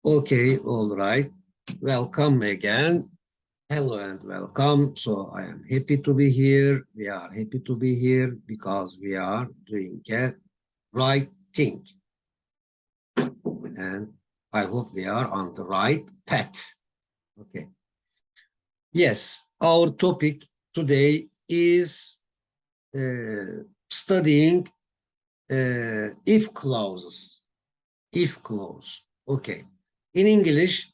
Okay, all right. Welcome again. Hello and welcome. So I am happy to be here. We are happy to be here because we are doing a right thing. And I hope we are on the right path. Okay. Yes, our topic today is studying if clauses. If clause. Okay. In English,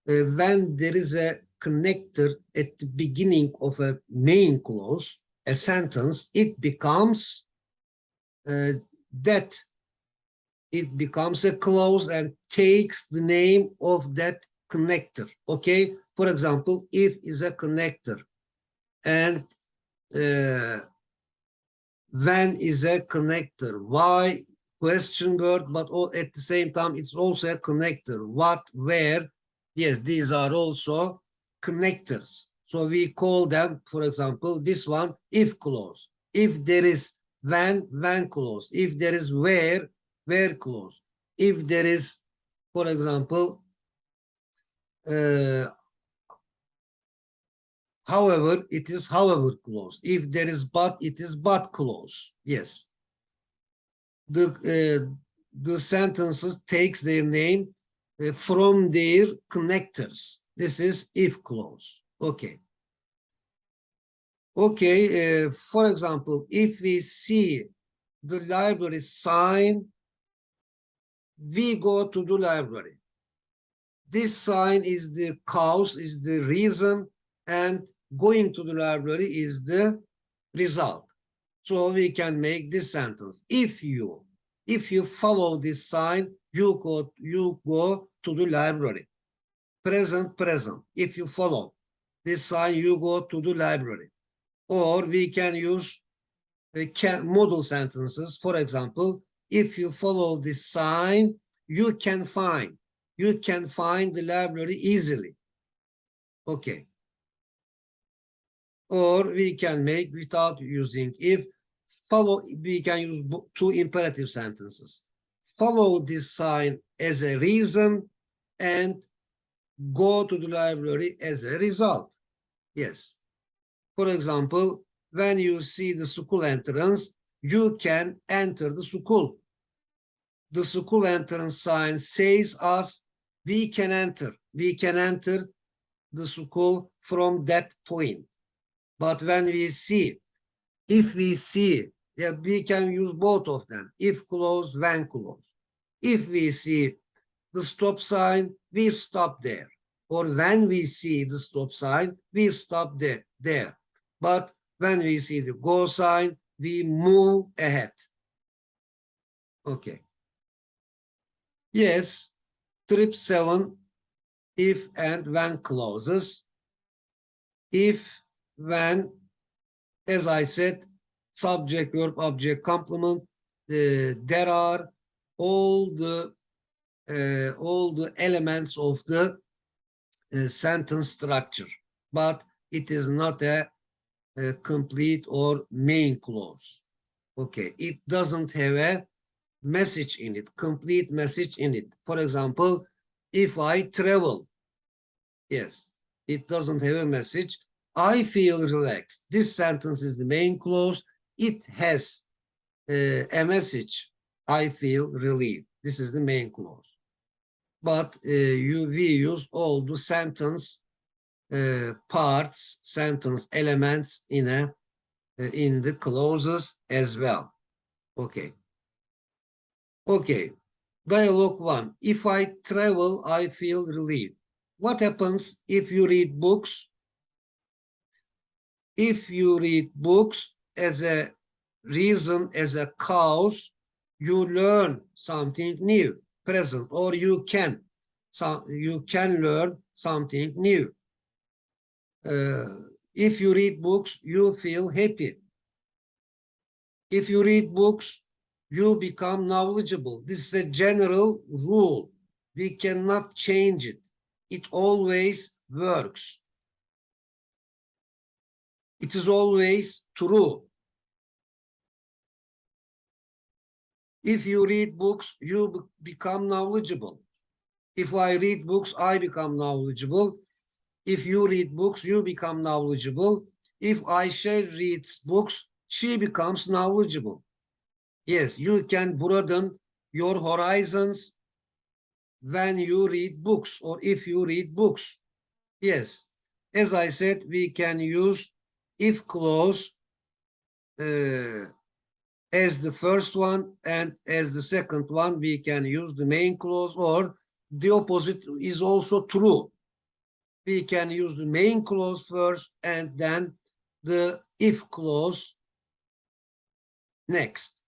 when there is a connector at the beginning of a main clause, a sentence, it becomes that it becomes a clause and takes the name of that connector. Okay. For example, if is a connector and when is a connector. Why question word, but all at the same time, it's also a connector. What, where, yes, these are also connectors. So we call them, for example, this one, if clause. If there is when clause. If there is where clause. If there is, for example, however, it is however clause. If there is but, it is but clause. Yes. The sentences takes their name from their connectors. This is if clause. Okay. Okay. For example, if we see the library sign, we go to the library. This sign is the cause, is the reason, and going to the library is the result. So we can make this sentence. If you follow this sign, you go to the library. Present. If you follow this sign, you go to the library. Or we can use modal sentences. For example, if you follow this sign, you can find the library easily. Okay. Or we can make without using if. We can use two imperative sentences. Follow this sign as a reason and go to the library as a result. Yes. For example, when you see the school entrance, you can enter the school. The school entrance sign says us we can enter. We can enter the school from that point. But when we see, if we see, yeah, we can use both of them. If clause, when clause. If we see the stop sign, we stop there. Or when we see the stop sign, we stop there. But when we see the go sign, we move ahead. Okay. Yes, trip 7, if and when clauses. If, when, as I said, subject, verb, object, complement. There are all the elements of the sentence structure, but it is not a complete or main clause. Okay, it doesn't have a message in it, complete message in it. For example, if I travel, yes, it doesn't have a message. I feel relaxed. This sentence is the main clause. It has a message. I feel relieved. This is the main clause. But we use all the sentence parts, sentence elements in the clauses as well. Okay. Okay. Dialogue 1. If I travel, I feel relieved. What happens if you read books? If you read books as a reason, as a cause, you learn something new, present, or you can learn something new. If you read books, you feel happy. If you read books, you become knowledgeable. This is a general rule. We cannot change it. It always works. It is always true. If you read books, you become knowledgeable. If I read books, I become knowledgeable. If you read books, you become knowledgeable. If Ayşe reads books, she becomes knowledgeable. Yes, you can broaden your horizons when you read books or if you read books. Yes, as I said, we can use if clause as the first one, and as the second one, we can use the main clause, or the opposite is also true. We can use the main clause first and then the if clause next.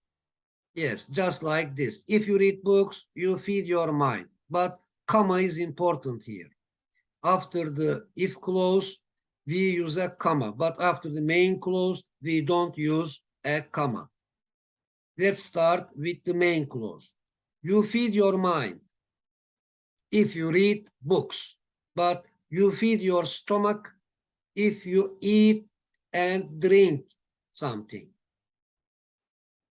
Yes, just like this. If you read books, you feed your mind. But comma is important here. After the if clause, we use a comma. But after the main clause, we don't use a comma. Let's start with the main clause. You feed your mind if you read books, but you feed your stomach if you eat and drink something.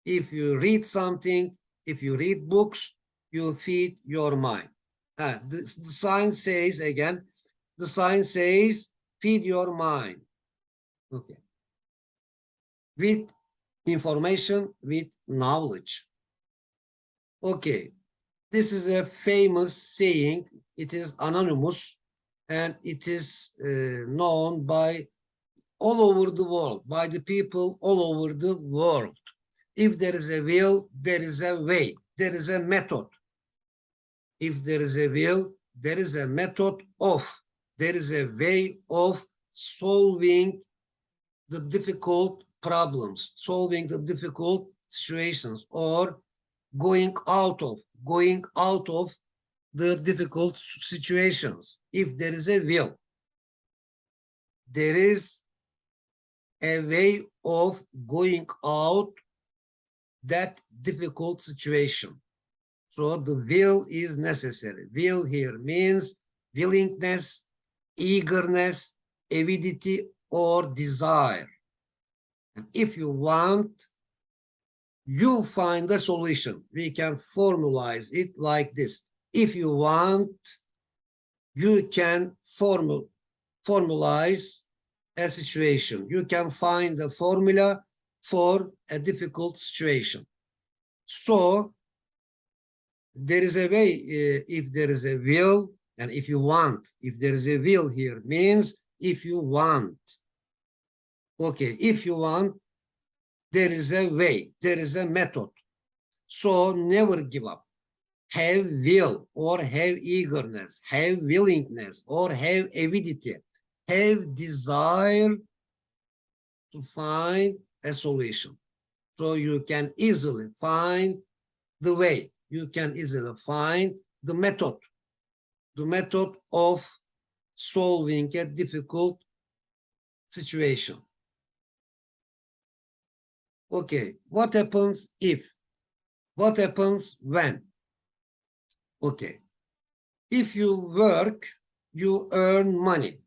If you read something, if you read books, you feed your mind. The sign says again, the sign says feed your mind. Okay. With information, with knowledge. Okay. This is a famous saying. It is anonymous and it is known by all over the world, by the people all over the world. If there is a will, there is a way, there is a method. If there is a will, there is a method of, there is a way of solving the difficult problems, solving the difficult situations, or going out of the difficult situations. If there is a will, there is a way of going out that difficult situation. So the will is necessary. Will here means willingness, eagerness, avidity, or desire. And if you want, you find a solution. We can formalize it like this. If you want, you can formalize a situation. You can find a formula for a difficult situation. So there is a way, if there is a will, and if you want, if there is a will here, means if you want. Okay, if you want, there is a way, there is a method. So never give up. Have will, or have eagerness, have willingness, or have avidity, have desire to find a solution. So you can easily find the way. You can easily find the method of solving a difficult situation. Okay, what happens if? What happens when? Okay, if you work, you earn money.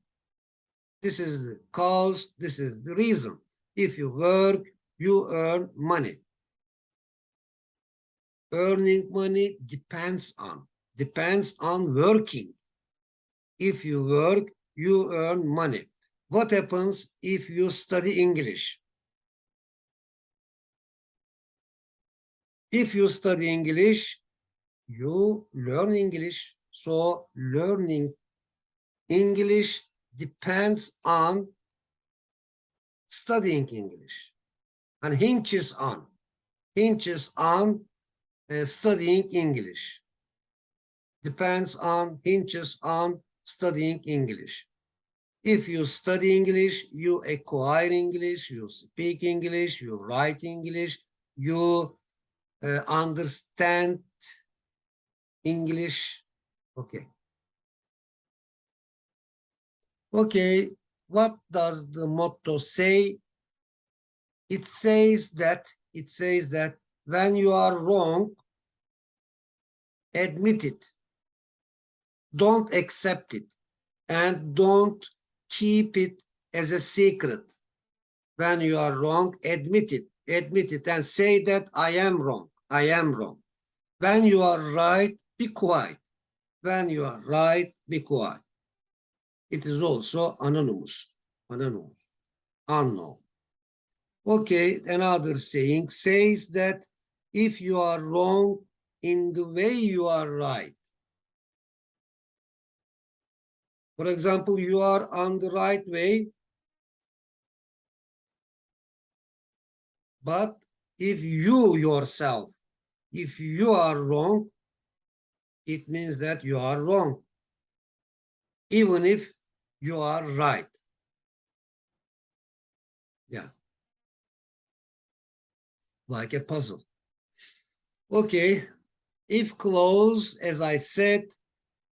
This is the cause, this is the reason. If you work, you earn money. Earning money depends on working. If you work, you earn money. What happens if you study English? If you study English, you learn English. So learning English depends on studying English and hinges on studying English. Hinges on studying English. If you study English, you acquire English, you speak English, you write English, you understand English. Okay. Okay, what does the motto say? It says that when you are wrong, admit it. Don't accept it, and don't keep it as a secret. When you are wrong, admit it, and say that I am wrong. When you are right, be quiet. When you are right, be quiet. It is also anonymous. Anonymous. Unknown. Okay, another saying says that if you are wrong in the way you are right. For example, you are on the right way, but if you yourself, if you are wrong, it means that you are wrong, even if you are right. Yeah, like a puzzle. Okay, if clause, as I said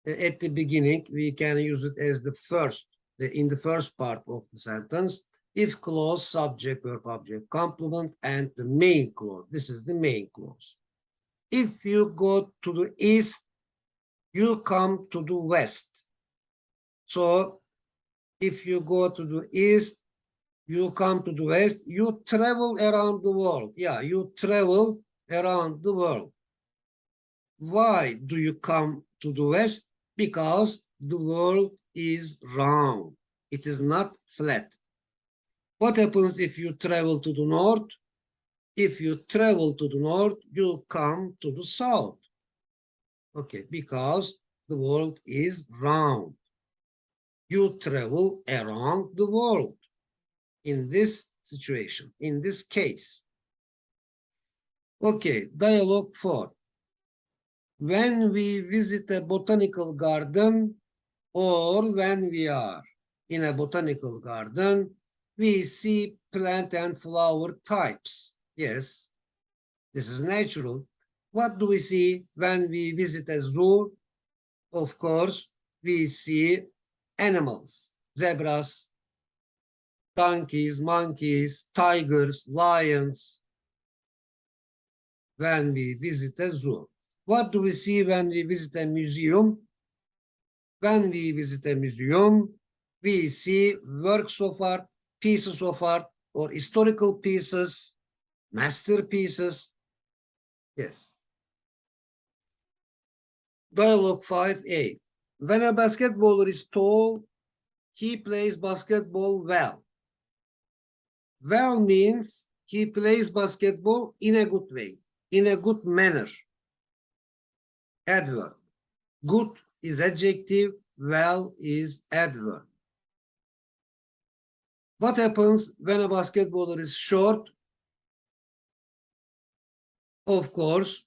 at the beginning, we can use it as the first, in the first part of the sentence. If clause, subject, verb, object, complement, and the main clause. This is the main clause. If you go to the east, you come to the west. So if you go to the east, you come to the west, you travel around the world. Yeah, you travel around the world. Why do you come to the west? Because the world is round. It is not flat. What happens if you travel to the north? If you travel to the north, you come to the south. Okay, because the world is round. You travel around the world in this situation, in this case. Okay, dialogue 4. When we visit a botanical garden or when we are in a botanical garden, we see plant and flower types. Yes, this is natural. What do we see when we visit a zoo? Of course, we see animals, zebras, donkeys, monkeys, tigers, lions, when we visit a zoo. What do we see when we visit a museum? When we visit a museum, we see works of art, pieces of art, or historical pieces, masterpieces. Yes. Dialogue 5A. When a basketballer is tall, he plays basketball well. Well means he plays basketball in a good way, in a good manner. Adverb. Good is adjective, well is adverb. What happens when a basketballer is short? Of course,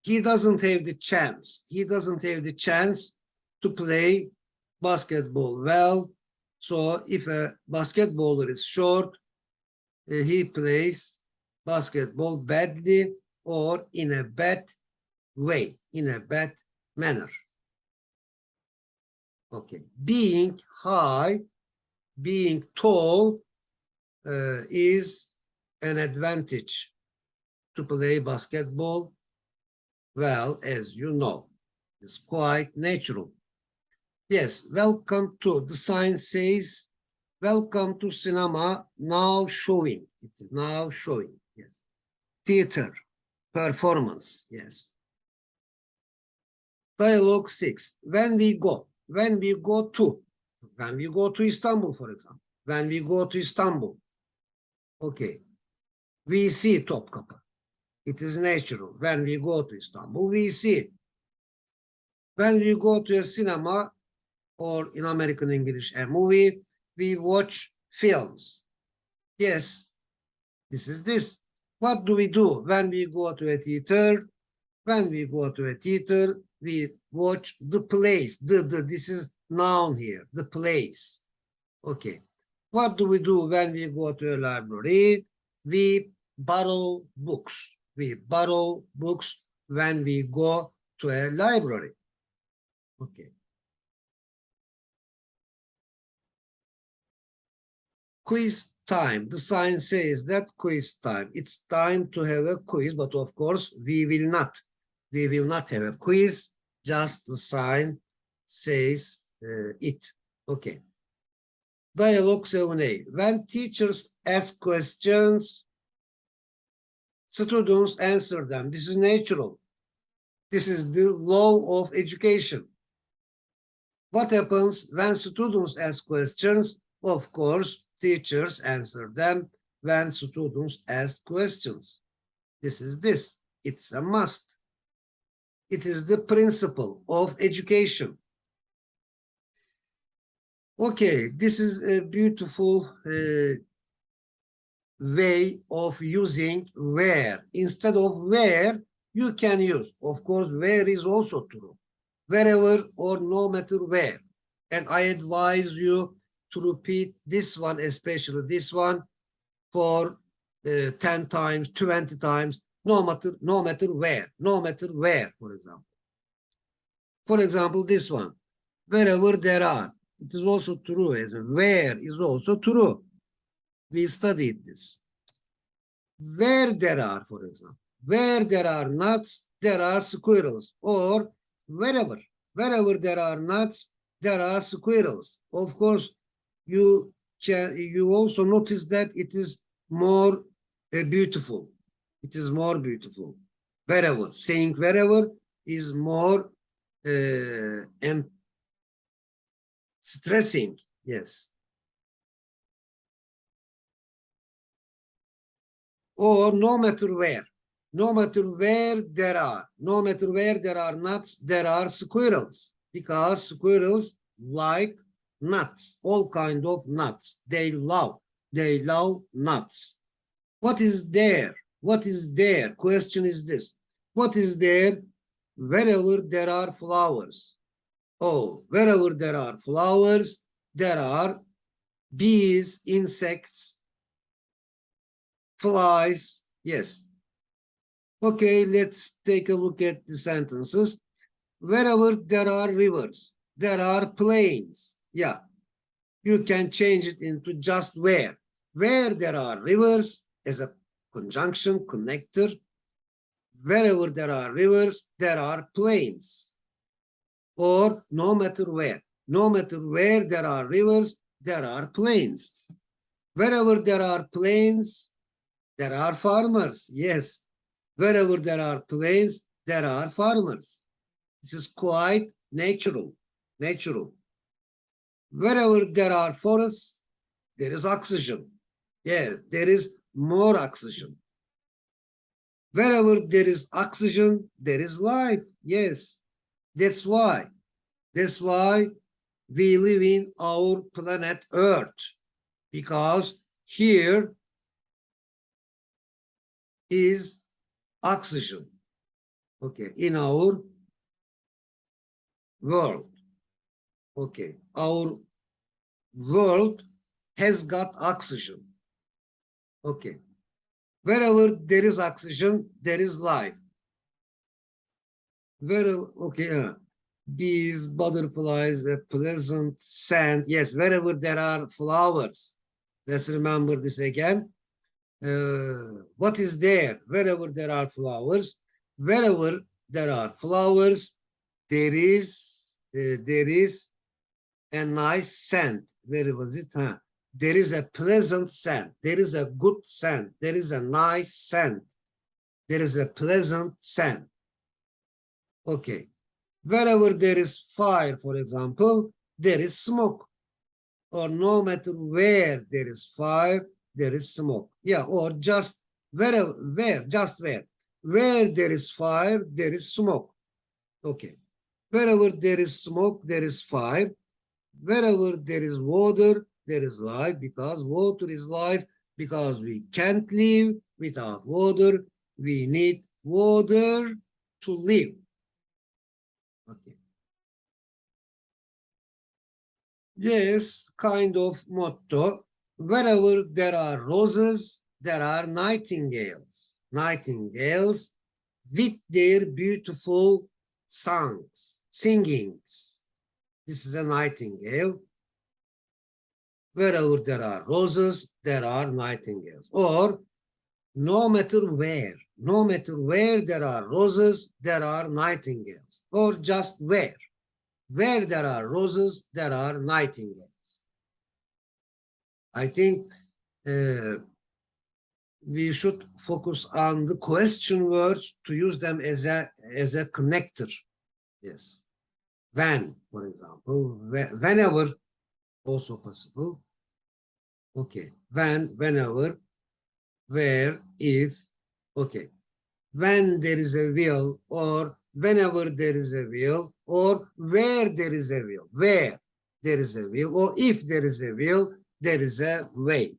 he doesn't have the chance. He doesn't have the chance to play basketball well. So if a basketballer is short, he plays basketball badly or in a bad way, in a bad manner. Okay, being high, being tall is an advantage to play basketball well, as you know. It's quite natural. Yes, welcome to, the sign says, welcome to cinema, now showing. It's now showing, yes. Theater, performance, yes. Dialogue 6, when we go to, when we go to Istanbul, for example, when we go to Istanbul, okay, we see Topkapı. It is natural. When we go to Istanbul, we see. When we go to a cinema, or in American English, a movie, we watch films. Yes, this is this. What do we do when we go to a theater? When we go to a theater, we watch the plays. This is noun here, the plays. Okay. What do we do when we go to a library? We borrow books. We borrow books when we go to a library. Okay. Quiz time. The sign says that quiz time. It's time to have a quiz, but of course we will not. We will not have a quiz. Just the sign says it. Okay. Dialogue 7A. When teachers ask questions, students answer them. This is natural. This is the law of education. What happens when students ask questions? Of course, teachers answer them when students ask questions. This is this. It's a must. It is the principle of education. Okay, this is a beautiful way of using where. Instead of where, you can use. Of course, where is also true. Wherever or no matter where. And I advise you to repeat this one, especially this one, for 10 times, 20 times, no matter where, for example. For example, this one, wherever there are, it is also true. Where is also true. We studied this. Where there are, for example, where there are nuts, there are squirrels, or wherever there are nuts, there are squirrels. Of course, you also notice that it is more beautiful. It is more beautiful. Wherever, saying wherever is more and stressing. Yes. Or no matter where. No matter where there are nuts, there are squirrels, because squirrels like nuts, all kind of nuts. They love nuts. What is there? What is there? Question is this. What is there? Wherever there are flowers. Oh, wherever there are flowers, there are bees, insects, flies. Yes. Okay, let's take a look at the sentences. Wherever there are rivers, there are plains. Yeah, you can change it into just where. Where there are rivers as a conjunction, connector. Wherever there are rivers, there are plains. Or no matter where. No matter where there are rivers, there are plains. Wherever there are plains, there are farmers. Yes. Wherever there are plains, there are farmers. This is quite natural. Wherever there are forests, there is oxygen. Yes, there is more oxygen. Wherever there is oxygen, there is life. Yes, that's why we live in our planet Earth, because here is oxygen. Okay, in our world. Okay, our world has got oxygen. Okay, wherever there is oxygen, there is life. Bees, butterflies, a pleasant scent. Yes, wherever there are flowers. Let's remember this again. What is there? Wherever there are flowers, wherever there are flowers, there is a nice scent. Where was it? There is a pleasant scent. There is a good scent. There is a nice scent. There is a pleasant scent. Okay. Wherever there is fire, for example, there is smoke. Or no matter where there is fire, there is smoke. Yeah, or just just where. Where there is fire, there is smoke. Okay. Wherever there is smoke, there is fire. Wherever there is water, there is life, because water is life, because we can't live without water. We need water to live. Okay. Yes, kind of motto. Wherever there are roses, there are nightingales. Nightingales with their beautiful songs, singings. This is a nightingale. Wherever there are roses, there are nightingales. Or no matter where there are roses, there are nightingales. Or just where there are roses, there are nightingales. I think we should focus on the question words to use them as a connector. Yes. When, for example, whenever, also possible. Okay. When, whenever, where, if. Okay. When there is a will, or whenever there is a will, or where there is a will. Where there is a will, or if there is a will, there is a way.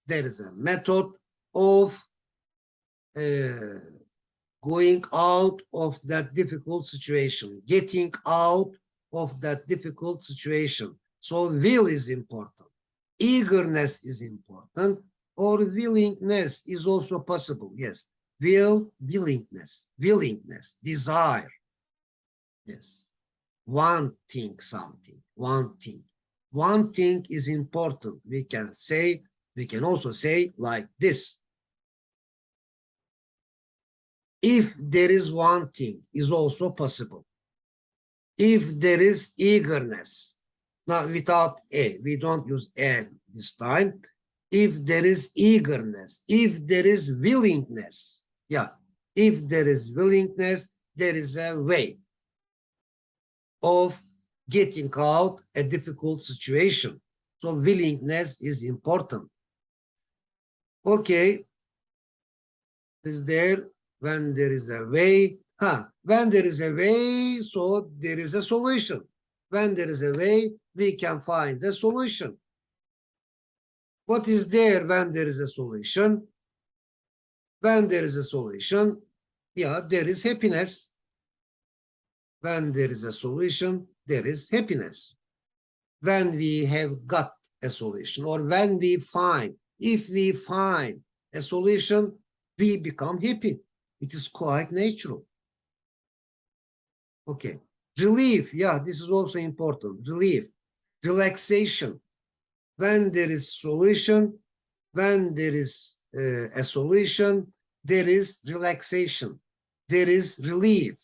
There is a method of going out of that difficult situation, getting out of that difficult situation. So will is important. Eagerness is important, or willingness is also possible. Yes, will, willingness, desire. Yes, wanting something, wanting. Wanting is important. We can also say like this. If there is wanting is also possible. If there is eagerness, now without a, we don't use and this time. If there is eagerness, if there is willingness, yeah, if there is willingness, there is a way of getting out a difficult situation. So willingness is important. Okay, is there when there is a way? When there is a way, so there is a solution. When there is a way, we can find a solution. What is there when there is a solution? When there is a solution, yeah, there is happiness. When there is a solution, there is happiness. When we have got a solution, or when we find, if we find a solution, we become happy. It is quite natural. Okay. Relief, yeah, this is also important. Relief, relaxation. When there is solution, when there is a solution, there is relaxation. There is relief.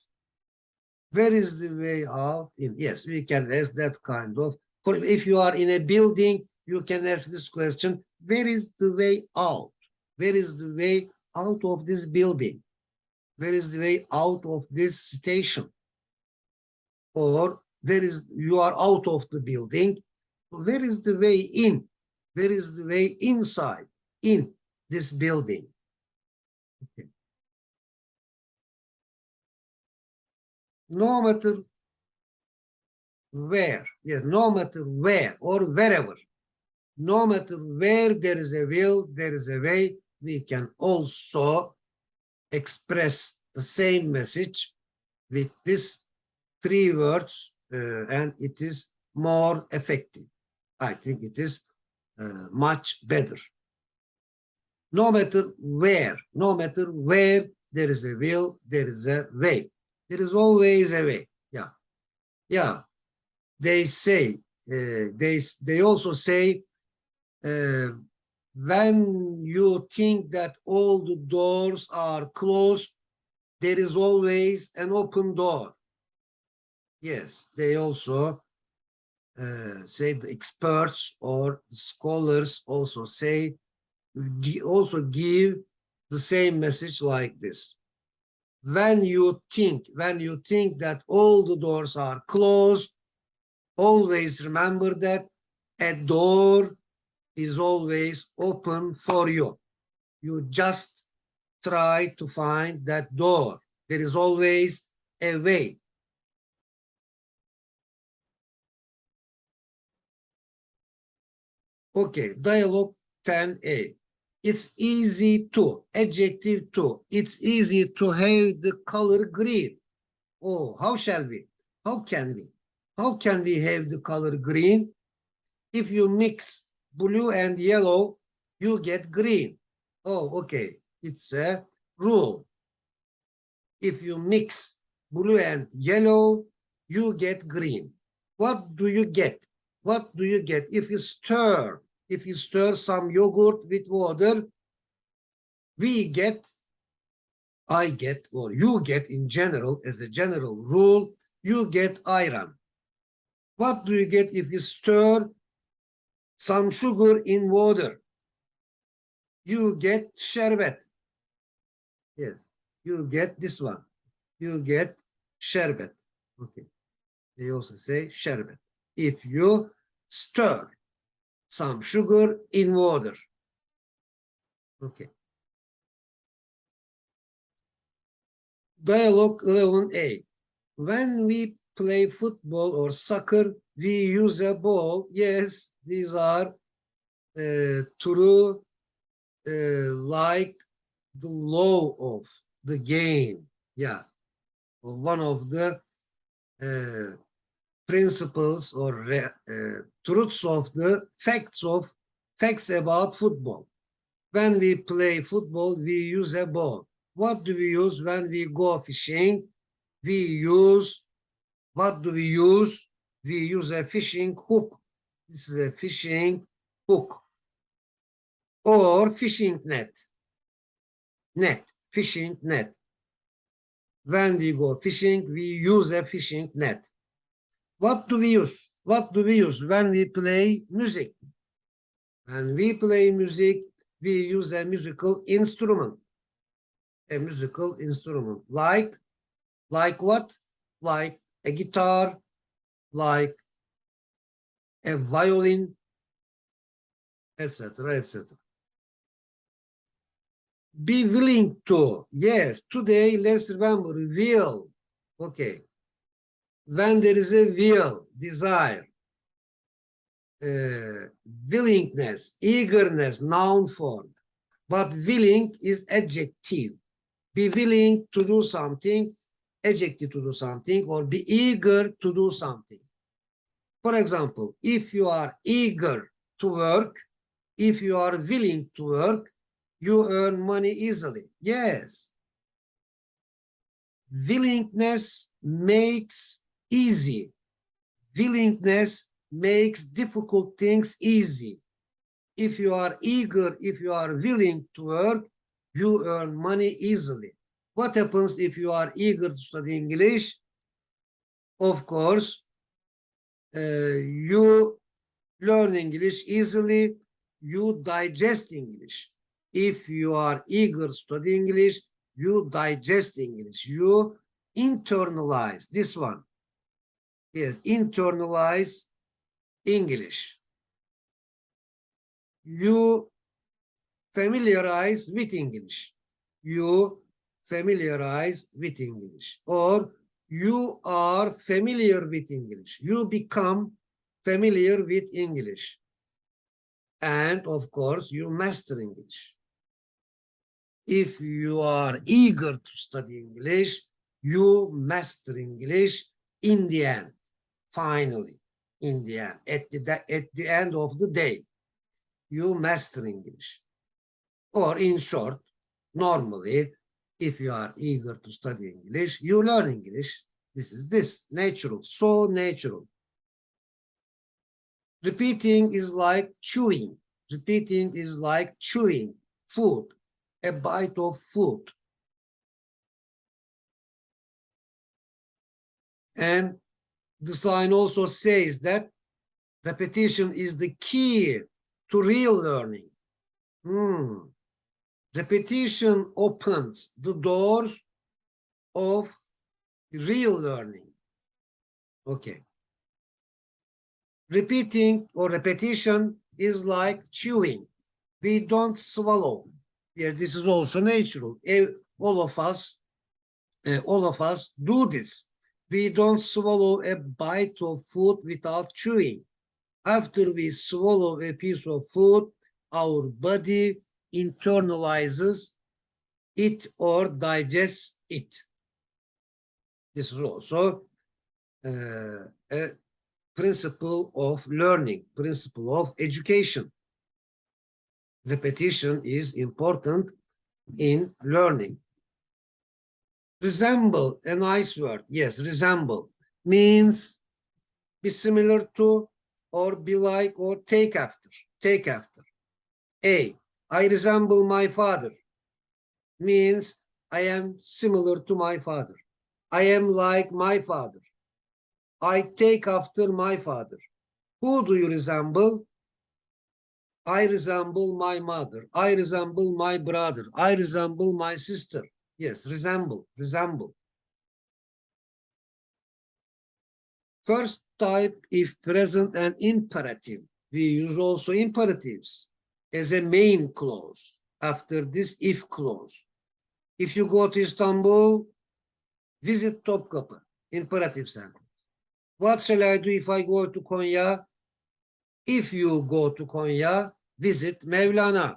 Where is the way out? Yes, we can ask that kind of. If you are in a building, you can ask this question: where is the way out? Where is the way out of this building? Where is the way out of this station? Or where is, you are out of the building? Where is the way in? Where is the way inside, in this building? Okay. No matter where, yes, no matter where or wherever, no matter where there is a will, there is a way, we can also express the same message with these three words, and it is more effective. I think it is much better. No matter where there is a will, there is a way. There is always a way. Yeah, yeah. They say, they also say, when you think that all the doors are closed, there is always an open door. Yes, they also say, the experts or scholars also say, also give the same message like this. When you think that all the doors are closed, always remember that a door is always open for you. You just try to find that door. There is always a way. Okay, dialogue 10A. It's easy to, adjective to, it's easy to have the color green. Oh, how shall we? How can we? How can we have the color green? If you mix blue and yellow, you get green. Oh, okay. It's a rule. If you mix blue and yellow, you get green. What do you get? What do you get if you stir? If you stir some yogurt with water, we get, I get, or you get in general, as a general rule, you get iron. What do you get if you stir some sugar in water? You get sherbet. Yes, you get this one. You get sherbet. Okay. They also say sherbet. If you stir some sugar in water. Okay. Dialogue 11A. When we play football or soccer, we use a ball. Yes, these are true, like the law of the game. Yeah. One of the principles or truths of the facts about football. When we play football, we use a ball. What do we use when we go fishing? We use, what do we use? We use a fishing hook. This is a fishing hook or fishing net. Fishing net. When we go fishing, we use a fishing net. What do we use? What do we use when we play music? When we play music, we use a musical instrument. A musical instrument. Like what? Like a guitar, like a violin, etc., etc. Be willing to. Yes, today let's remember will. Okay. When there is a will, desire, willingness, eagerness, noun form. But willing is adjective. Be willing to do something, adjective to do something, or be eager to do something. For example, if you are eager to work, if you are willing to work, you earn money easily. Yes. Willingness makes easy. Willingness makes difficult things easy. If you are eager, if you are willing to work, you earn money easily. What happens if you are eager to study English? Of course, you learn English easily, you digest English. If you are eager to study English, you digest English, you internalize this one. Yes, internalize English. You familiarize with English. You familiarize with English. Or you are familiar with English. You become familiar with English. And of course, you master English. If you are eager to study English, you master English in the end, finally, in the end, at the end of the day, you master English. Or in short, normally, if you are eager to study English, you learn English. This natural, so natural. Repeating is like chewing. Repeating is like chewing food, a bite of food. And the sign also says that repetition is the key to real learning. Repetition opens the doors of real learning. Okay. Repeating or repetition is like chewing. We don't swallow. Yeah, this is also natural. All of us do this. We don't swallow a bite of food without chewing. After we swallow a piece of food, our body internalizes it or digests it. This is also a principle of learning, principle of education. Repetition is important in learning. Resemble, a nice word. Yes, resemble means be similar to or be like or take after. Take after. I resemble my father means I am similar to my father. I am like my father. I take after my father. Who do you resemble? I resemble my mother. I resemble my brother. I resemble my sister. Yes, resemble, resemble. First type, if present and imperative. We use also imperatives as a main clause after this if clause. If you go to Istanbul, visit Topkapı, imperative sentence. What shall I do if I go to Konya? If you go to Konya, visit Mevlana.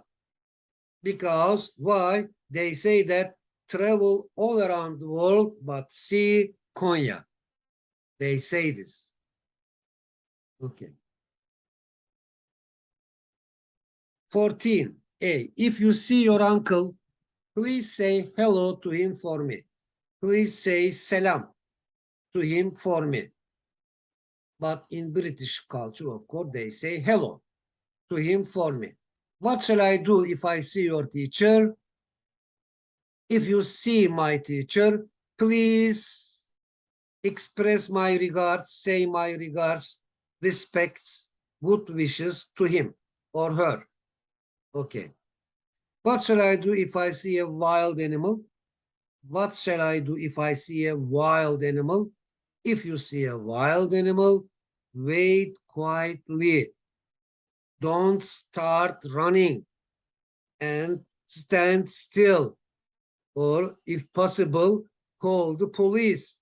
Because why? They say that travel all around the world, but see Konya. They say this. Okay. 14a. If you see your uncle, please say hello to him for me. Please say selam to him for me. But in British culture, of course, they say hello to him for me. What shall I do if I see your teacher? If you see my teacher, please express my regards, say my regards, respects, good wishes to him or her. Okay. What shall I do if I see a wild animal? What shall I do if I see a wild animal? If you see a wild animal, wait quietly. Don't start running and stand still. Or if possible, call the police.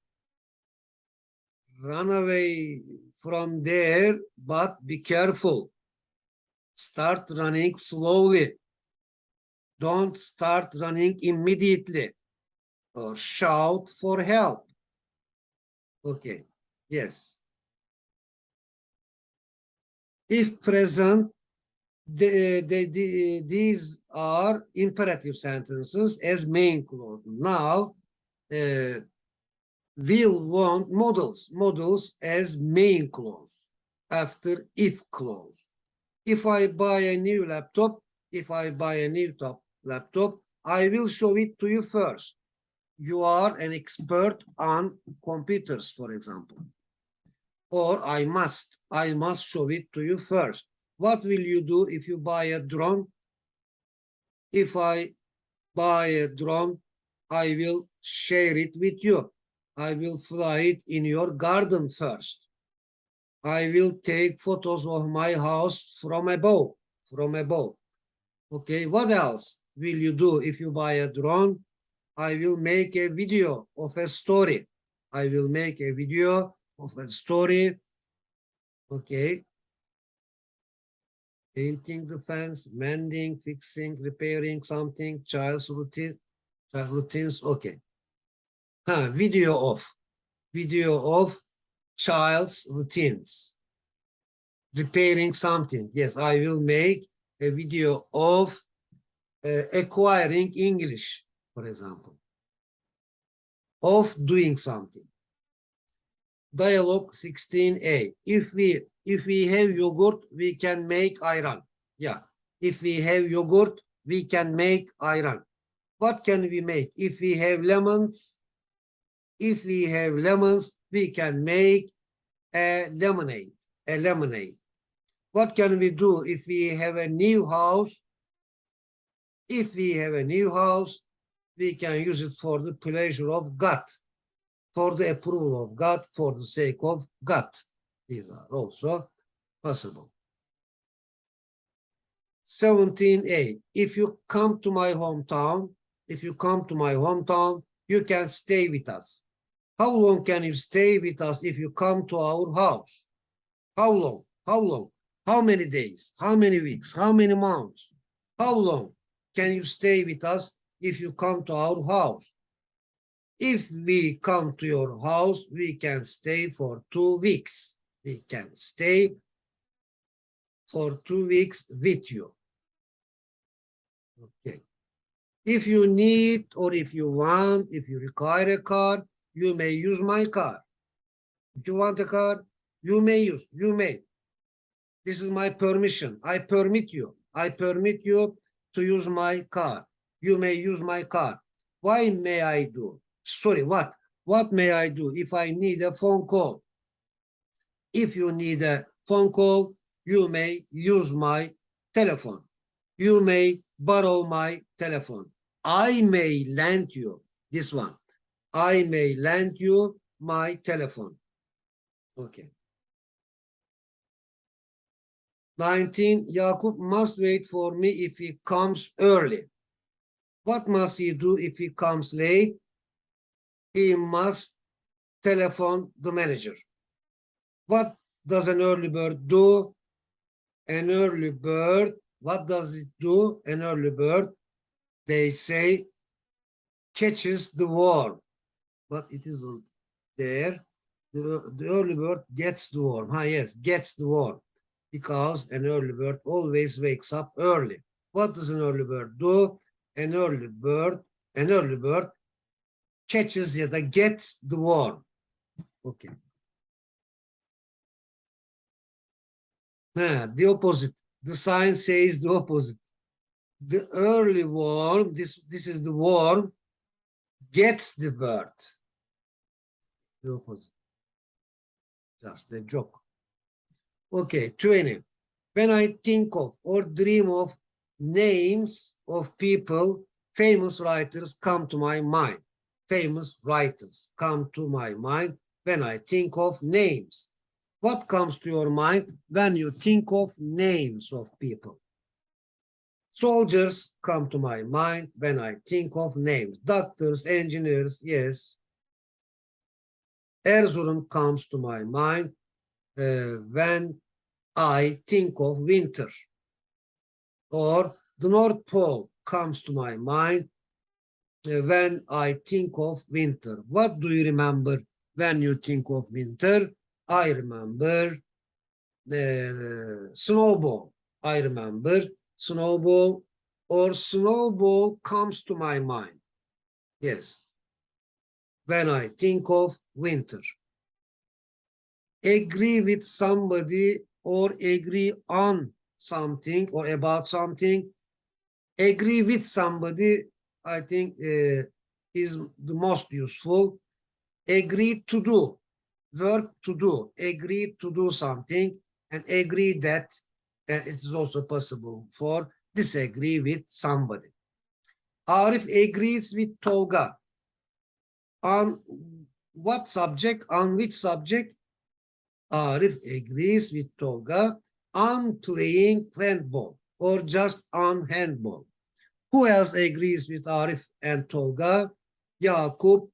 Run away from there, but be careful. Start running slowly. Don't start running immediately. Or shout for help. Okay, yes. If present, these are imperative sentences as main clause. Now, we'll want modals as main clause after if clause. If I buy a new laptop, laptop, I will show it to you first. You are an expert on computers, for example. Or I must show it to you first. What will you do if you buy a drone? If I buy a drone, I will share it with you. I will fly it in your garden first. I will take photos of my house from above. Okay, what else will you do if you buy a drone? I will make a video of a story. I will make a video of a story. Okay. Painting the fence, mending, fixing, repairing something, child's routines. Okay. Video of child's routines. Repairing something. Yes, I will make a video of acquiring English, for example. Of doing something. Dialogue 16a. If we have yogurt, we can make ayran. Yeah. If we have yogurt, we can make ayran. What can we make? If we have lemons, we can make a lemonade. What can we do if we have a new house? If we have a new house, we can use it for the pleasure of God, for the approval of God, for the sake of God. These are also possible. 17a. If you come to my hometown, you can stay with us. How long can you stay with us if you come to our house? How long? How many days? How many weeks? How many months? How long can you stay with us if you come to our house? If we come to your house, we can stay for 2 weeks. We can stay for 2 weeks with you. Okay. If you need or if you want, if you require a car, you may use my car. If you want a car, you may. This is my permission. I permit you to use my car. You may use my car. Why may I do? Sorry, what? What may I do if I need a phone call? If you need a phone call, you may use my telephone. You may borrow my telephone. I may lend you this one. I may lend you my telephone. Okay. 19. Yakup must wait for me if he comes early. What must he do if he comes late? He must telephone the manager. What does an early bird do? An early bird, what does it do? An early bird, they say, catches the worm, but it isn't there. The early bird gets the worm. Yes, gets the worm, because an early bird always wakes up early. What does an early bird do? An early bird catches ya da gets the worm. Okay. The opposite. The sign says the opposite. The early worm, this is the worm, gets the bird. The opposite. Just a joke. Okay, 20. When I think of or dream of names of people, famous writers come to my mind. Famous writers come to my mind when I think of names. What comes to your mind when you think of names of people? Soldiers come to my mind when I think of names. Doctors, engineers, yes. Erzurum comes to my mind when I think of winter. Or the North Pole comes to my mind when I think of winter. What do you remember when you think of winter? I remember snowball. I remember snowball, or snowball comes to my mind. Yes, when I think of winter. Agree with somebody or agree on something or about something. Agree with somebody, I think, is the most useful. Agree to do, verb to do, agree to do something, and agree that it is also possible for disagree with somebody. Arif agrees with Tolga. On what subject? On which subject? Arif agrees with Tolga on playing handball or just on handball. Who else agrees with Arif and Tolga? Yakup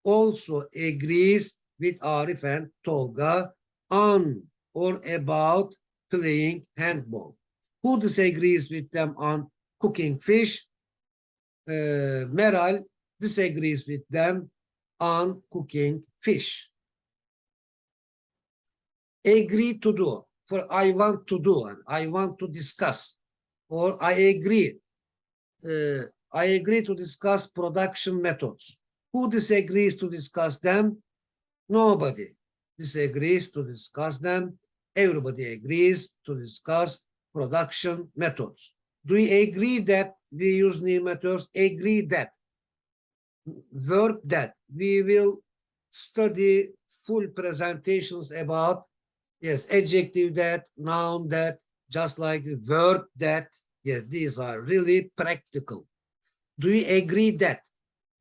also agrees with Arif and Tolga on or about playing handball. Who disagrees with them on cooking fish? Meral disagrees with them on cooking fish. Agree to do, for I want to do and I want to discuss, or I agree to discuss production methods. Who disagrees to discuss them? Nobody disagrees to discuss them. Everybody agrees to discuss production methods. Do we agree that we use new methods? Agree that. Verb that. We will study full presentations about, yes, adjective that, noun that, just like the verb that. Yes, these are really practical. Do we agree that?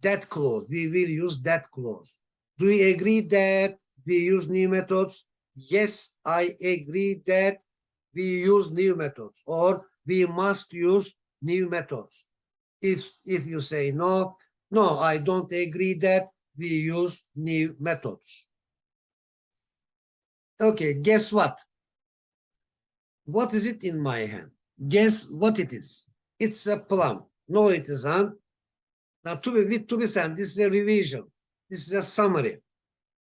That clause, we will use that clause. Do we agree that we use new methods? Yes, I agree that we use new methods, or we must use new methods. If you say no, I don't agree that we use new methods. Okay, guess what? What is it in my hand? Guess what it is? It's a plum. No, it isn't. Now, to be sent, this is a revision. This is a summary.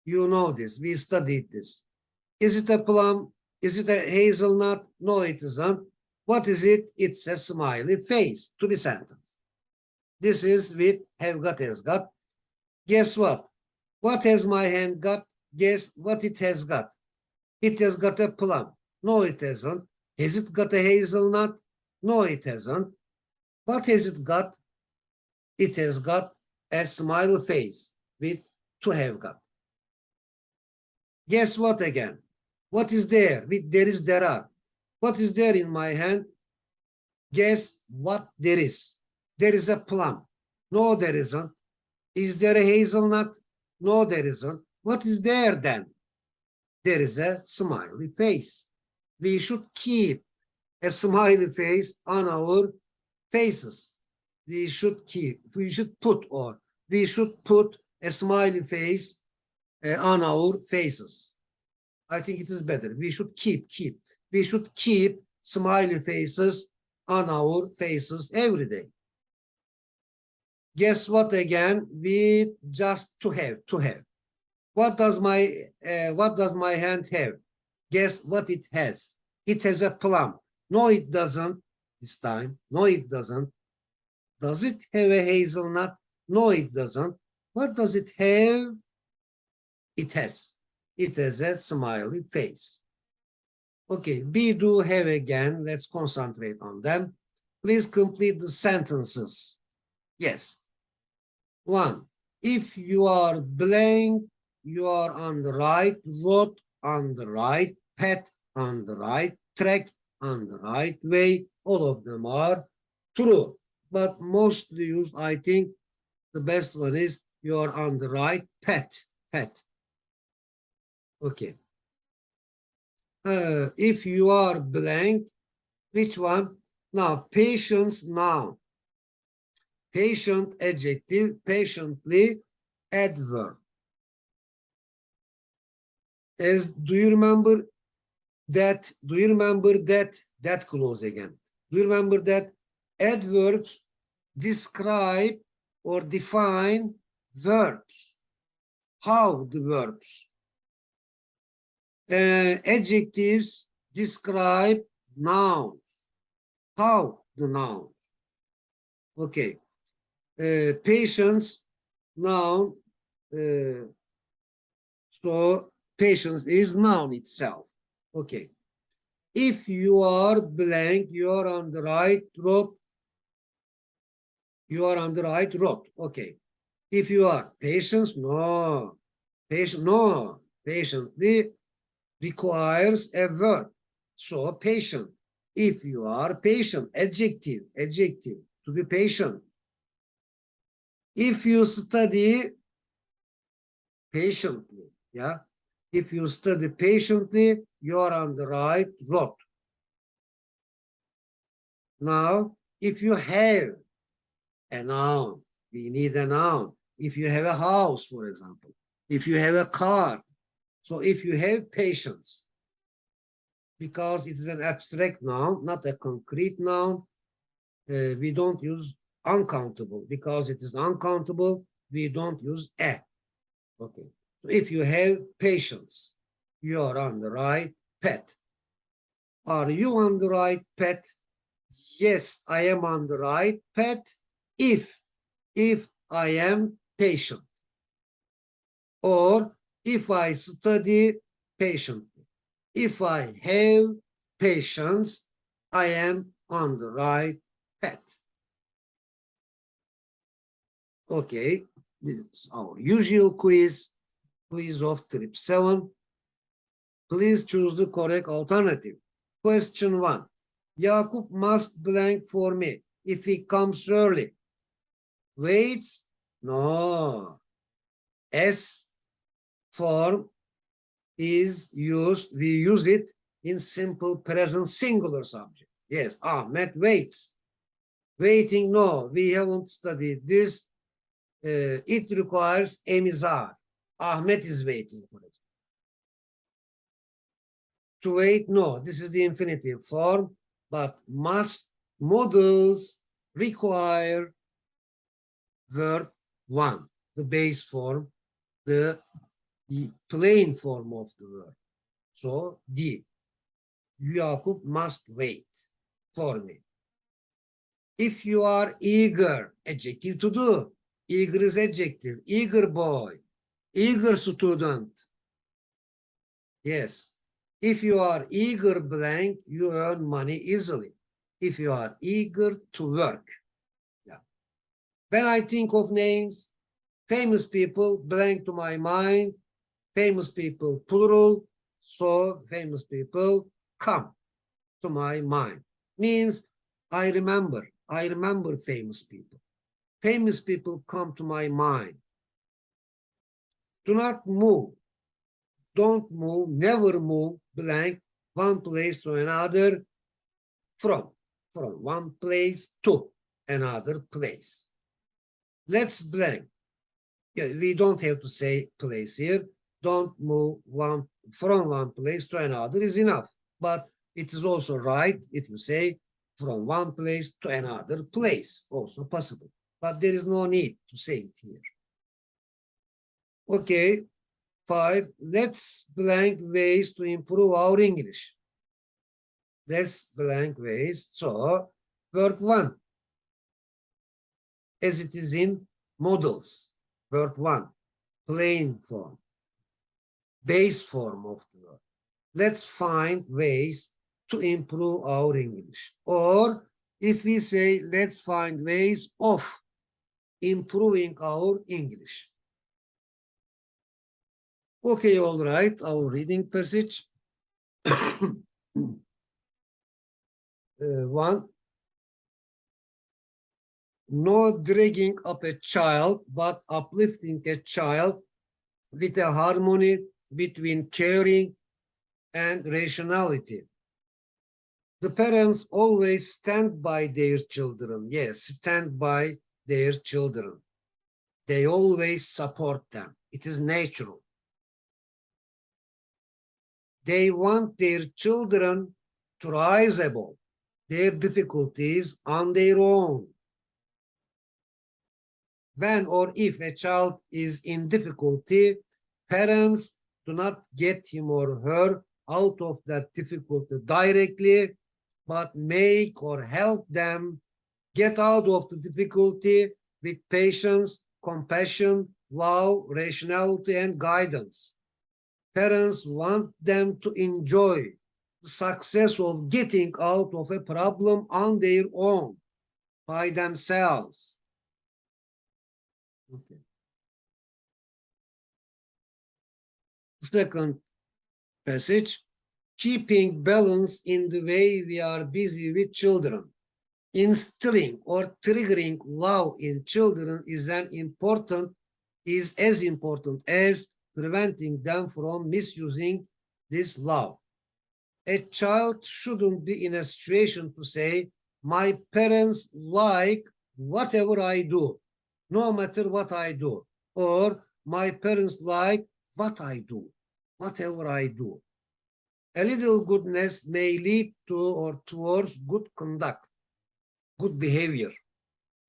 You know this. We studied this. Is it a plum? Is it a hazelnut? No, it isn't. What is it? It's a smiley face. To be sentence. This is with have got, has got. Guess what? What has my hand got? Guess what it has got. It has got a plum. No, it hasn't. Has it got a hazelnut? No, it hasn't. What has it got? It has got a smiley face with to have got. Guess what again? What is there? With there is, there are. What is there in my hand? Guess what there is? There is a plum. No, there isn't. Is there a hazelnut? No, there isn't. What is there then? There is a smiley face. We should keep a smiley face on our faces. We should put a smiley face on our faces. I think it is better. We should keep. We should keep smiley faces on our faces every day. Guess what again? We just to have. What does my hand have? Guess what it has? It has a plum. No, it doesn't. This time. No, it doesn't. Does it have a hazelnut? No, it doesn't. What does it have? It has a smiley face. Okay, we do have again. Let's concentrate on them. Please complete the sentences. Yes. 1. If you are blank, you are on the right road, on the right path, on the right track, on the right way. All of them are true. But mostly used, I think, the best one is you are on the right path. Okay. If you are blank, which one? Now, patience noun. Patient adjective, patiently adverb. Do you remember that? Do you remember that clause again? Do you remember that adverbs describe or define verbs? How the verbs? Adjectives describe nouns. How the noun? Okay. Patience noun. So patience is noun itself. Okay. If you are blank, you are on the right road. You are on the right road. Okay. If you are patience, no. Patiently requires a verb. So patient. If you are patient, adjective, to be patient. If you study patiently, yeah. If you study patiently, you are on the right road. Now, if you have a noun, we need a noun. If you have a house, for example, if you have a car, so if you have patience, because it is an abstract noun, not a concrete noun, we don't use uncountable. Because it is uncountable, we don't use a. Okay. So if you have patience, you are on the right path. Are you on the right path? Yes, I am on the right path if I am patient, or if I study patiently. If I have patience, I am on the right path. Okay, this is our usual quiz of trip 7. Please choose the correct alternative. Question 1. Jakub must blank for me if he comes early. Waits? No. S form is used, we use it in simple present singular subject. Yes, Ahmet waits. Waiting, no, we haven't studied this. It requires emizar. Ahmet is waiting for it. To wait, no, this is the infinitive form, but must, models require verb 1, the base form, the plain form of the verb. So, D. Jakub must wait for me. If you are eager, adjective to do. Eager is adjective. Eager boy. Eager student. Yes. If you are eager blank, you earn money easily. If you are eager to work. Yeah. When I think of names, famous people blank to my mind. Famous people plural. So famous people come to my mind. Means I remember famous people. Famous people come to my mind. Do not move. Don't move, never move, blank, one place to another, from one place to another place. Let's blank. Yeah, we don't have to say place here. Don't move from one place to another is enough. But it is also right if you say from one place to another place, also possible. But there is no need to say it here. Okay, 5. Let's blank ways to improve our English. Let's blank ways. So, verb 1, as it is in models. Verb 1, plain form, base form of the verb. Let's find ways to improve our English. Or if we say, let's find ways of improving our English. Okay, all right, our reading passage. 1. No dragging up a child, but uplifting a child with a harmony between caring and rationality. The parents always stand by their children. Yes, stand by their children. They always support them. It is natural. They want their children to rise above their difficulties on their own. When or if a child is in difficulty, parents do not get him or her out of that difficulty directly, but make or help them get out of the difficulty with patience, compassion, love, rationality, and guidance. Parents want them to enjoy the success of getting out of a problem on their own, by themselves. Okay. Second passage, keeping balance in the way we are busy with children. Instilling or triggering love in children is as important as preventing them from misusing this love. A child shouldn't be in a situation to say, my parents like whatever I do, no matter what I do, or my parents like what I do, whatever I do. A little goodness may lead to or towards good conduct, good behavior,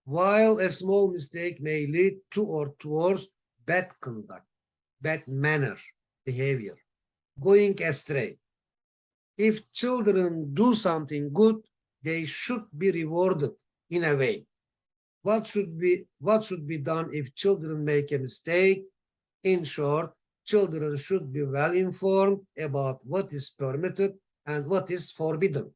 while a small mistake may lead to or towards bad conduct, bad manner, behavior, going astray. If children do something good, they should be rewarded in a way. What should be done if children make a mistake? In short, children should be well informed about what is permitted and what is forbidden.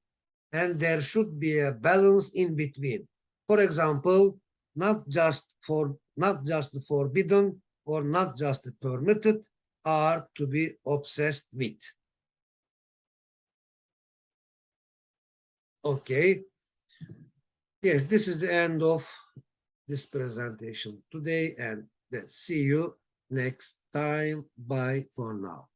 And there should be a balance in between. For example, not just the forbidden or not just the permitted are to be obsessed with. Okay. Yes, this is the end of this presentation today, and let's see you next time. Bye for now.